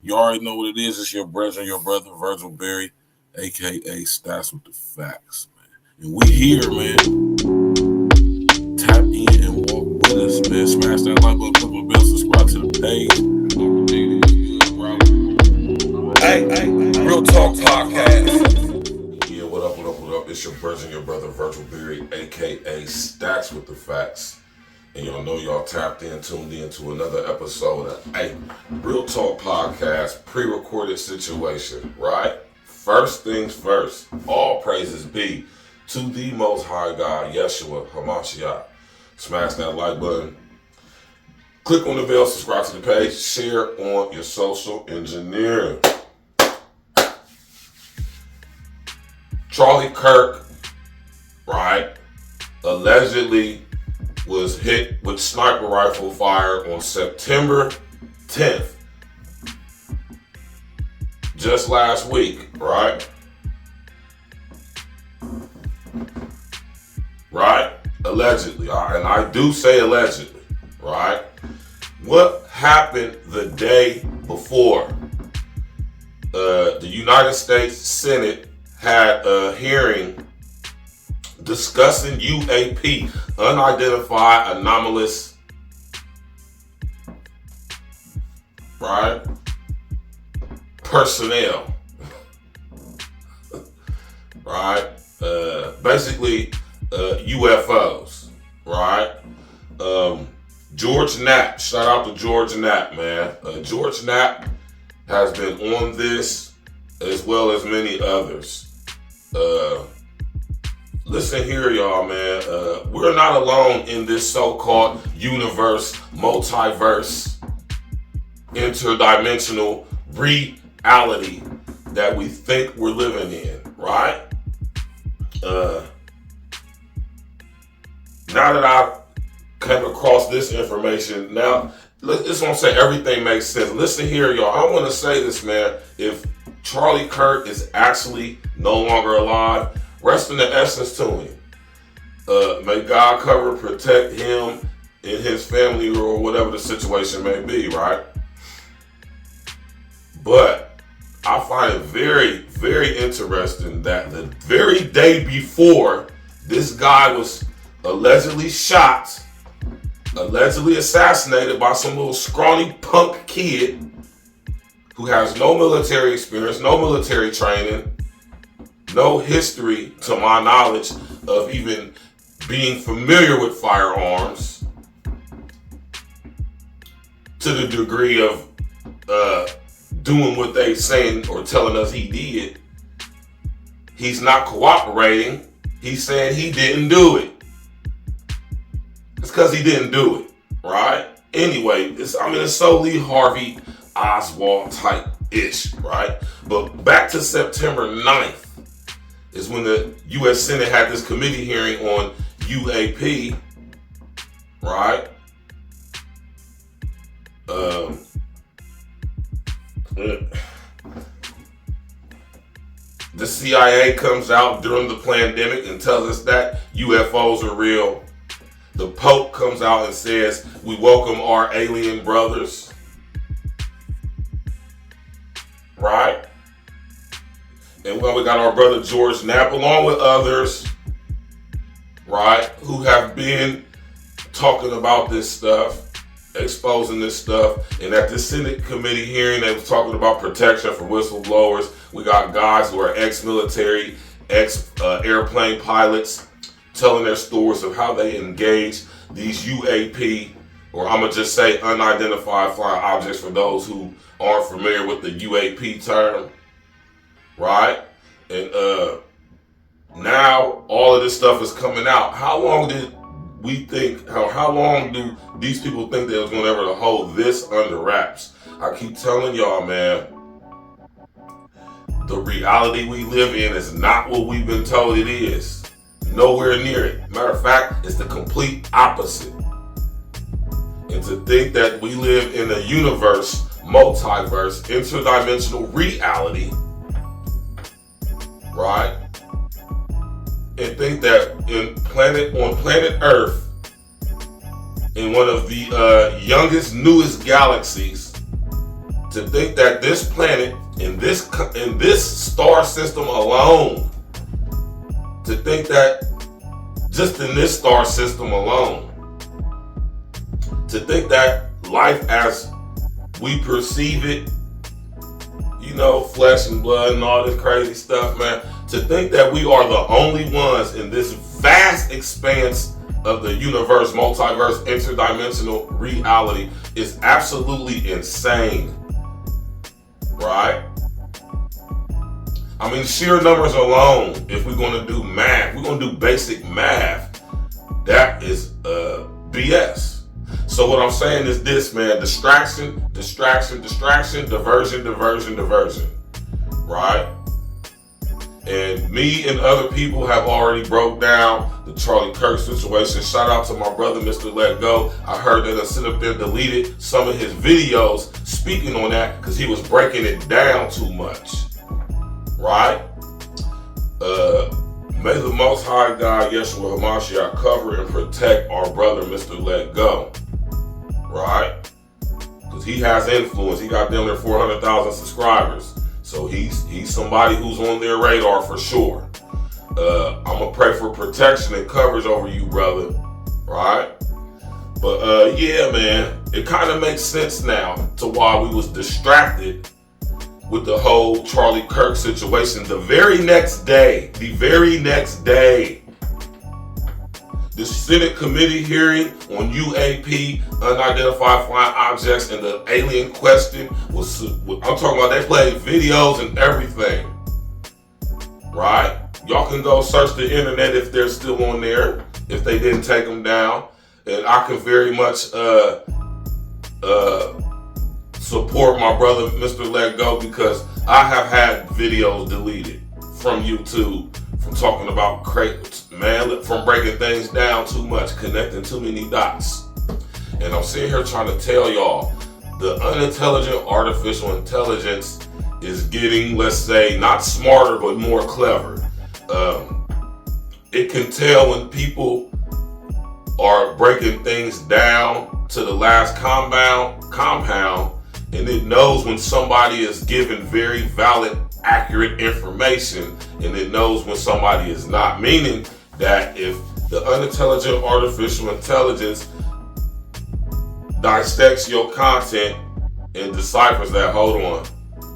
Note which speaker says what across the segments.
Speaker 1: You already know what it is. It's your brother, Virgil Berry, aka Stats with the Facts, man. And we here, man. Tap in and walk with us, man. Smash that like button, click the bell, subscribe to the page.
Speaker 2: Hey, Real Talk Podcast.
Speaker 1: Yeah, what up, what up, what up? It's your brother, Virgil Berry, aka Stats with the Facts. And y'all know y'all tapped in, tuned in to another episode of Real Talk Podcast, pre-recorded situation, right? First things first, all praises be to the Most High God, Yeshua HaMashiach. Smash that like button. Click on the bell, subscribe to the page, share on your social engineering. Charlie Kirk, right, allegedly was hit with sniper rifle fire on September 10th. Just last week, right? Right? Allegedly. And I do say allegedly, right? What happened the day before? The United States Senate had a hearing discussing UAP, unidentified anomalous, right, personnel, right, basically UFOs, right. George Knapp, shout out to George Knapp, man. George Knapp has been on this as well as many others. Listen here, y'all, man. We're not alone in this so-called universe, multiverse, interdimensional reality that we think we're living in, right? Now that I've came across this information, now, this won't say everything makes sense. Listen here, y'all. I want to say this, man. If Charlie Kirk is actually no longer alive, rest in the essence to him. May God cover, protect him and his family or whatever the situation may be, right? But I find it very, very interesting that the very day before this guy was allegedly shot, allegedly assassinated by some little scrawny punk kid who has no military experience, no military training, no history, to my knowledge, of even being familiar with firearms to the degree of doing what they saying or telling us he did. He's not cooperating. He's saying he didn't do it. It's because he didn't do it, right? Anyway, it's so Lee Harvey Oswald type-ish, right? But back to September 9th. Is when the U.S. Senate had this committee hearing on UAP, right? The CIA comes out during the pandemic and tells us that UFOs are real. The Pope comes out and says, we welcome our alien brothers, right? And we got our brother George Knapp, along with others, right, who have been talking about this stuff, exposing this stuff. And at the Senate committee hearing, they was talking about protection for whistleblowers. We got guys who are ex-military, ex-airplane pilots, telling their stories of how they engage these UAP, or I'm going to just say unidentified flying objects for those who aren't familiar with the UAP term. Right? And now all of this stuff is coming out. How long did we think, how long do these people think they was going to ever hold this under wraps? I keep telling y'all, man, the reality we live in is not what we've been told it is. Nowhere near it. Matter of fact, it's the complete opposite. And to think that we live in a universe, multiverse, interdimensional reality, right? And think that on planet Earth, in one of the youngest, newest galaxies, to To think that this planet, in this star system alone, to think that just in this star system alone, to think that life as we perceive it, you know, flesh and blood and all this crazy stuff, man, to think that we are the only ones in this vast expanse of the universe, multiverse, interdimensional reality is absolutely insane, right? I mean, sheer numbers alone, if we're going to do math, we're going to do basic math, that is BS. So what I'm saying is this, man: distraction, distraction, distraction, diversion, diversion, diversion, right? And me and other people have already broke down the Charlie Kirk situation. Shout out to my brother, Mr. Let Go. I heard that I sit up there deleted some of his videos speaking on that because he was breaking it down too much, right? May the Most High God, Yeshua HaMashiach, cover and protect our brother, Mr. Let Go, right? Because he has influence. He got down there 400,000 subscribers. So he's somebody who's on their radar for sure. I'm gonna pray for protection and coverage over you, brother, right? But yeah, man, it kind of makes sense now to why we was distracted with the whole Charlie Kirk situation. The very next day, the Senate committee hearing on UAP, unidentified flying objects, and the alien question was, I'm talking about, they played videos and everything, right? Y'all can go search the internet if they're still on there, if they didn't take them down. And I can very much support my brother, Mr. Let Go, because I have had videos deleted from YouTube from talking about man, from breaking things down too much, connecting too many dots. And I'm sitting here trying to tell y'all, the unintelligent artificial intelligence is getting, let's say, not smarter, but more clever. It can tell when people are breaking things down to the last compound, and it knows when somebody is giving very valid, accurate information, and it knows when somebody is not. Meaning that if the unintelligent artificial intelligence dissects your content and deciphers that, hold on,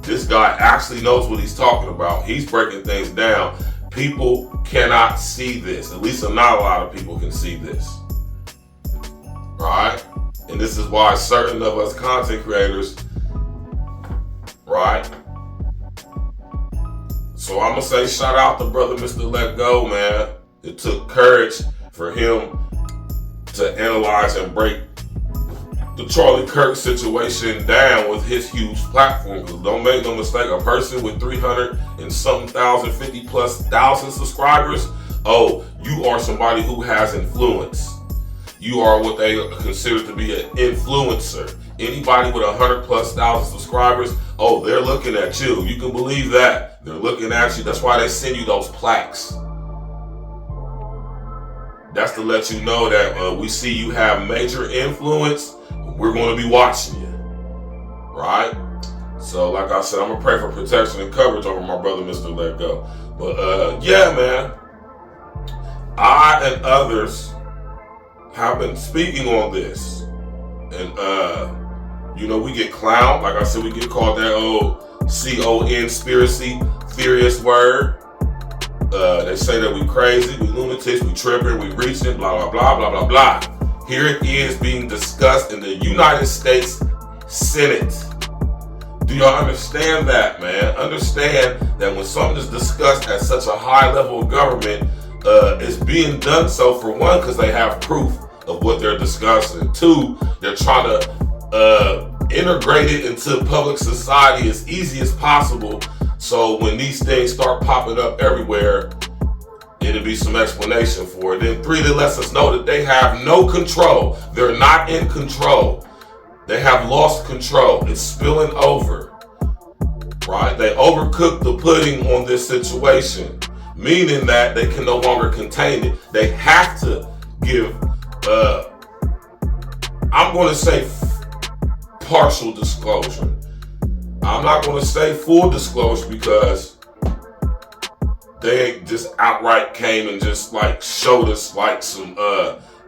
Speaker 1: this guy actually knows what he's talking about, he's breaking things down, people cannot see this. At least not a lot of people can see this, right? And this is why certain of us content creators, right? So I'm gonna say shout out to brother Mr. Let Go, man. It took courage for him to analyze and break the Charlie Kirk situation down with his huge platform. Because don't make no mistake, a person with 300 and something thousand, 50 plus thousand subscribers, oh, you are somebody who has influence. You are what they consider to be an influencer. Anybody with 100 plus thousand subscribers, oh, they're looking at you. You can believe that. They're looking at you. That's why they send you those plaques. That's to let you know that we see you have major influence. We're going to be watching you, right? So, like I said, I'm going to pray for protection and coverage over my brother, Mr. Let Go. But, yeah, man, I and others have been speaking on this. And, you know, we get clowned. Like I said, we get called that old conspiracy theorist word. They say that we crazy, we lunatics, we tripping, we reaching, blah, blah, blah, blah, blah, blah. Here it is being discussed in the United States Senate. Do y'all understand that, man? Understand that when something is discussed at such a high level of government, it's being done so, for one, because they have proof of what they're discussing. Two, they're trying to integrate it into public society as easy as possible. So when these things start popping up everywhere, it'll be some explanation for it. Then three, that lets us know that they have no control. They're not in control. They have lost control. It's spilling over, right? They overcooked the pudding on this situation, meaning that they can no longer contain it. They have to give, I'm going to say partial disclosure. I'm not going to say full disclosure because they ain't just outright came and just like showed us like some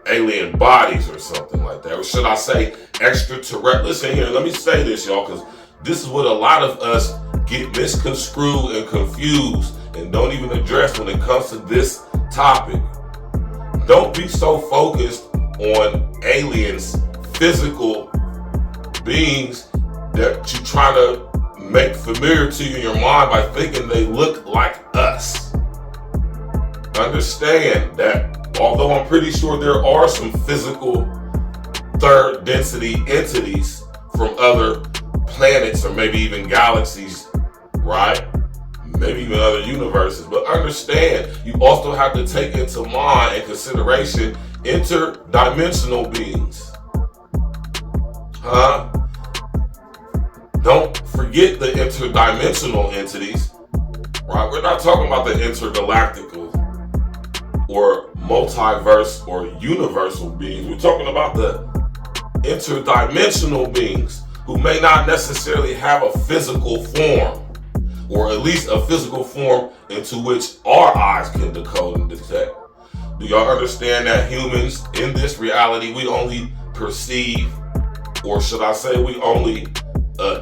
Speaker 1: alien bodies or something like that. Or should I say extraterrestrial? Listen here, let me say this, y'all, because this is what a lot of us get misconstrued and confused and don't even address when it comes to this topic. Don't be so focused on aliens, physical beings that you try to make familiar to you in your mind by thinking they look like us. Understand that although I'm pretty sure there are some physical third density entities from other planets or maybe even galaxies, right? Maybe even other universes, but understand you also have to take into mind and consideration interdimensional beings. Don't forget the interdimensional entities, right? We're not talking about the intergalactical or multiverse or universal beings. We're talking about the interdimensional beings who may not necessarily have a physical form, or at least a physical form into which our eyes can decode and detect. Do y'all understand that humans in this reality, we only perceive, or should I say we only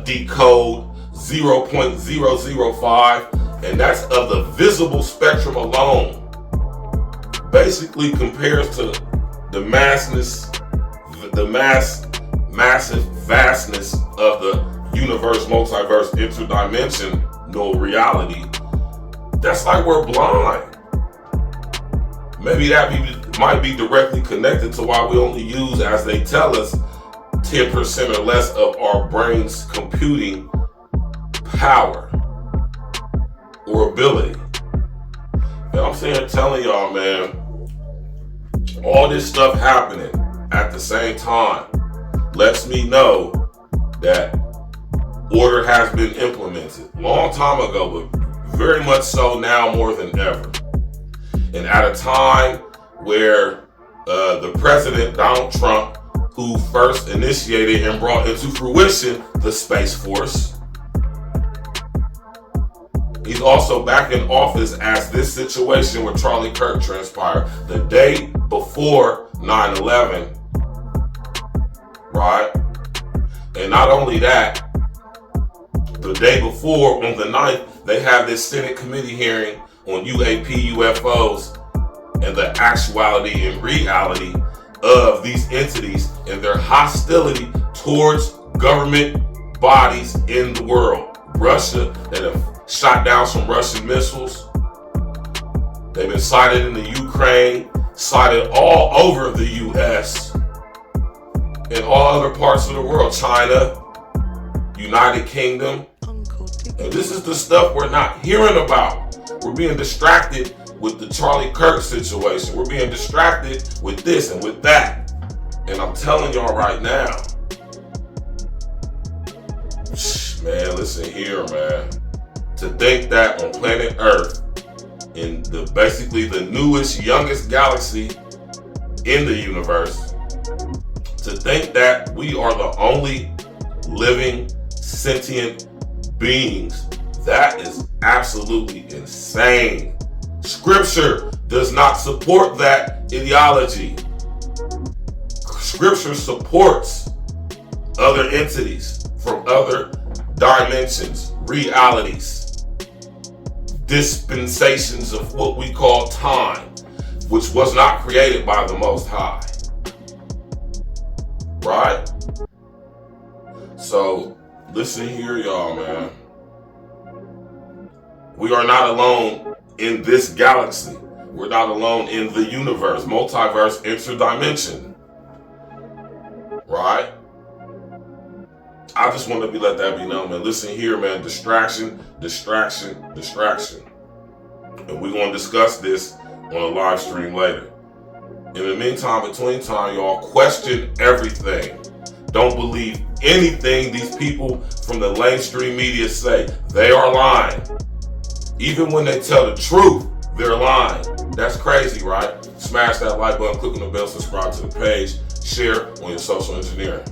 Speaker 1: decode 0.005, and that's of the visible spectrum alone. Basically compares to the massive vastness of the universe, multiverse, interdimensional reality. That's like we're blind. Maybe that might be directly connected to why we only use, as they tell us, 10% or less of our brain's computing power or ability. And I'm telling y'all, man, all this stuff happening at the same time lets me know that order has been implemented long time ago, but very much so now more than ever. And at a time where the president, Donald Trump, who first initiated and brought into fruition the Space Force, he's also back in office as this situation with Charlie Kirk transpired the day before 9/11, right? And not only that, the day before, on the 9th, they have this Senate committee hearing on UAP, UFOs, and the actuality and reality of these entities and their hostility towards government bodies in the world. Russia, that have shot down some Russian missiles. They've been sighted in the Ukraine, sighted all over the US, and all other parts of the world. China, United Kingdom. And this is the stuff we're not hearing about. We're being distracted with the Charlie Kirk situation. We're being distracted with this and with that. And I'm telling y'all right now, man, listen here, man. To think that on planet Earth, in basically the newest, youngest galaxy in the universe, to think that we are the only living, sentient beings, that is absolutely insane. Scripture does not support that ideology. Scripture supports other entities from other dimensions, realities, dispensations of what we call time, which was not created by the Most High. Right? So, listen here, y'all, man. We are not alone in this galaxy. We're not alone in the universe, multiverse, interdimension. Right? I just want to let that be known, man. Listen here, man. Distraction. And we're going to discuss this on a live stream later. In the meantime, between time, y'all, question everything. Don't believe anything these people from the mainstream media say. They are lying. Even when they tell the truth, they're lying. That's crazy, right? Smash that like button, click on the bell, subscribe to the page, share on your social engineering.